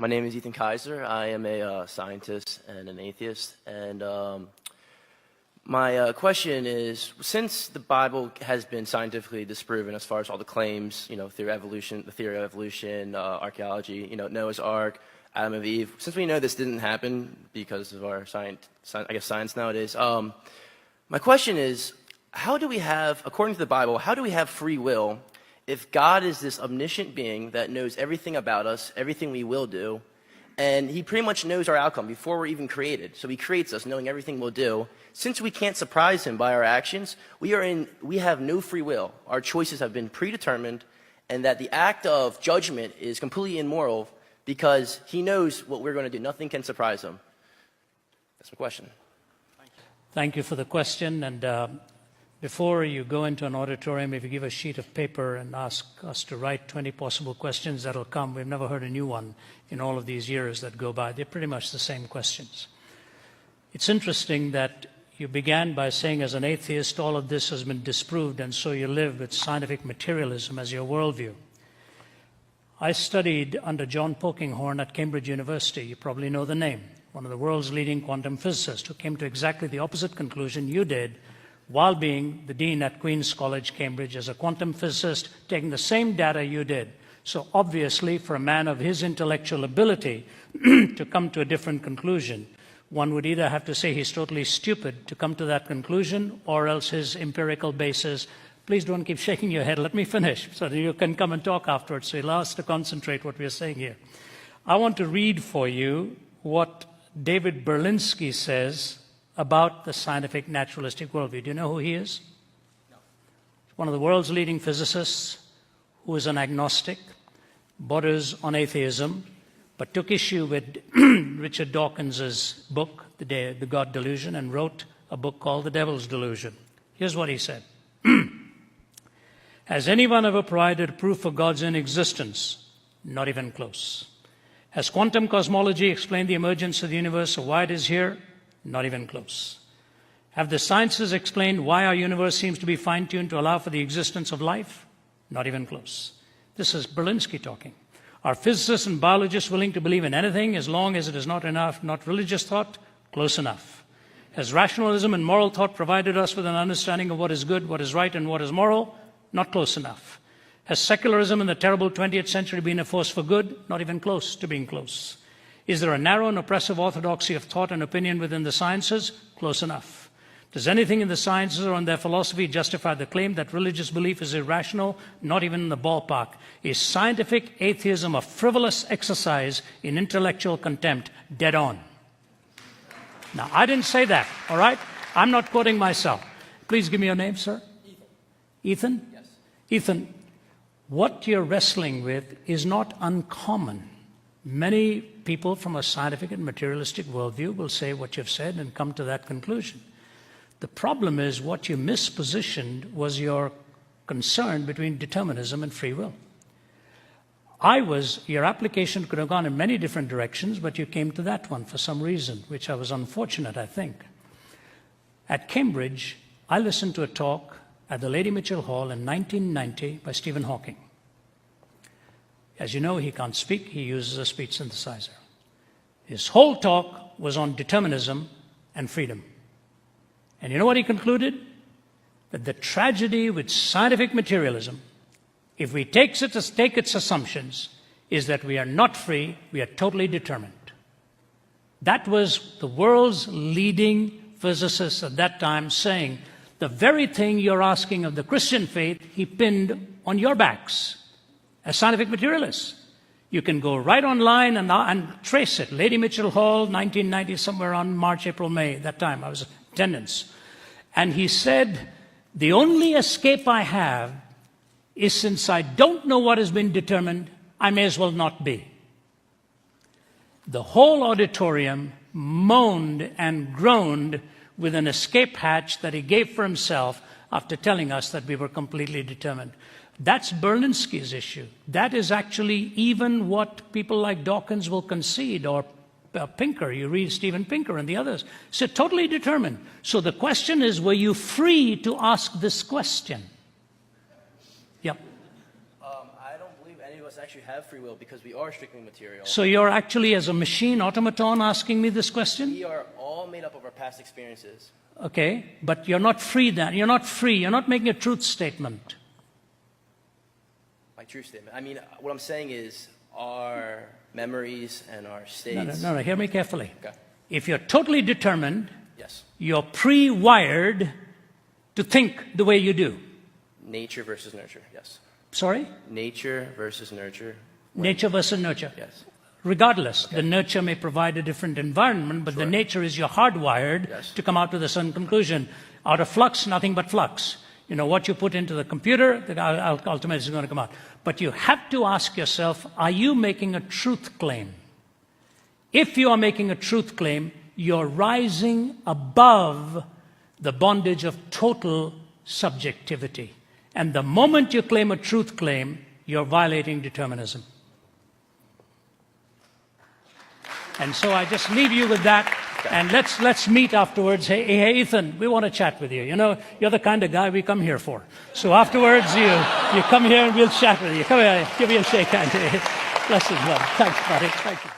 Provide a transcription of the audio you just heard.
My name is Ethan Kaiser. I am a scientist and an atheist. And my question is, since the Bible has been scientifically disproven as far as all the claims, theory of evolution, archaeology, Noah's Ark, Adam and Eve, since we know this didn't happen because of our science nowadays, my question is, how do we have, according to the Bible, how do we have free will if God is this omniscient being that knows everything about us, everything we will do, and he pretty much knows our outcome before we're even created? So he creates us knowing everything we'll do. Since we can't surprise him by our actions, we have no free will. Our choices have been predetermined, and that the act of judgment is completely immoral because he knows what we're going to do. Nothing can surprise him. That's my question. Thank you for the question. And before you go into an auditorium, if you give a sheet of paper and ask us to write 20 possible questions, that'll come. We've never heard a new one in all of these years that go by. They're pretty much the same questions. It's interesting that you began by saying, as an atheist, all of this has been disproved, and so you live with scientific materialism as your worldview. I studied under John Polkinghorne at Cambridge University. You probably know the name. One of the world's leading quantum physicists who came to exactly the opposite conclusion you did while being the dean at Queen's College, Cambridge, as a quantum physicist, taking the same data you did. So obviously, for a man of his intellectual ability to come to a different conclusion, one would either have to say he's totally stupid to come to that conclusion, or else his empirical basis. Please don't keep shaking your head. Let me finish so that you can come and talk afterwards. So allow us to concentrate what we're saying here. I want to read for you what David Berlinski says about the scientific naturalistic worldview. Do you know who he is? No. One of the world's leading physicists who is an agnostic, borders on atheism, but took issue with Richard Dawkins's book, The God Delusion, and wrote a book called The Devil's Delusion. Here's what he said. Has anyone ever provided proof of God's inexistence? Not even close. Has quantum cosmology explained the emergence of the universe or why it is here? Not even close. Have the sciences explained why our universe seems to be fine-tuned to allow for the existence of life? Not even close. This is Berlinski talking. Are physicists and biologists willing to believe in anything as long as it is not religious thought? Close enough. Has rationalism and moral thought provided us with an understanding of what is good, what is right, and what is moral? Not close enough. Has secularism in the terrible 20th century been a force for good? Not even close to being close. Is there a narrow and oppressive orthodoxy of thought and opinion within the sciences? Close enough. Does anything in the sciences or in their philosophy justify the claim that religious belief is irrational? Not even in the ballpark. Is scientific atheism a frivolous exercise in intellectual contempt? Dead on. Now, I didn't say that, all right? I'm not quoting myself. Please give me your name, sir. Ethan. Ethan? Yes. Ethan, what you're wrestling with is not uncommon. Many people from a scientific and materialistic worldview will say what you've said and come to that conclusion. The problem is what you mispositioned was your concern between determinism and free will. Your application could have gone in many different directions, but you came to that one for some reason, which I was unfortunate, I think. At Cambridge, I listened to a talk at the Lady Mitchell Hall in 1990 by Stephen Hawking. As you know, he can't speak. He uses a speech synthesizer. His whole talk was on determinism and freedom. And you know what he concluded? That the tragedy with scientific materialism, if we take its assumptions, is that we are not free, we are totally determined. That was the world's leading physicist at that time saying, the very thing you're asking of the Christian faith, he pinned on your backs as scientific materialists. You can go right online and trace it. Lady Mitchell Hall, 1990, somewhere around March, April, May, that time I was in attendance. And he said, the only escape I have is since I don't know what has been determined, I may as well not be. The whole auditorium moaned and groaned with an escape hatch that he gave for himself after telling us that we were completely determined. That's Berlinski's issue. That is actually even what people like Dawkins will concede, or Pinker. You read Steven Pinker and the others. So totally determined. So the question is, were you free to ask this question? Yep. I don't believe any of us actually have free will because we are strictly material. So you're actually, as a machine automaton, asking me this question? We are all made up of our past experiences. Okay, but you're not free then. You're not free. You're not making a truth statement. My truth statement. I mean, what I'm saying is our memories and our states. No, hear me carefully. Okay. If you're totally determined, Yes. you're pre-wired to think the way you do. Nature versus nurture. Yes. Sorry? Nature versus nurture. Nature versus nurture. Yes. Regardless, the nurture may provide a different environment, but the nature is you're hardwired to come out with a certain conclusion. Out of flux, nothing but flux. You know, what you put into the computer, ultimately is going to come out. But you have to ask yourself, are you making a truth claim? If you are making a truth claim, you're rising above the bondage of total subjectivity. And the moment you claim a truth claim, you're violating determinism. And so I just leave you with that, and let's meet afterwards. Hey, Ethan, we want to chat with you. You know, you're the kind of guy we come here for. So afterwards, you come here and we'll chat with you. Come here, give me a shake hand. Blessings, love. Thanks, buddy. Thank you.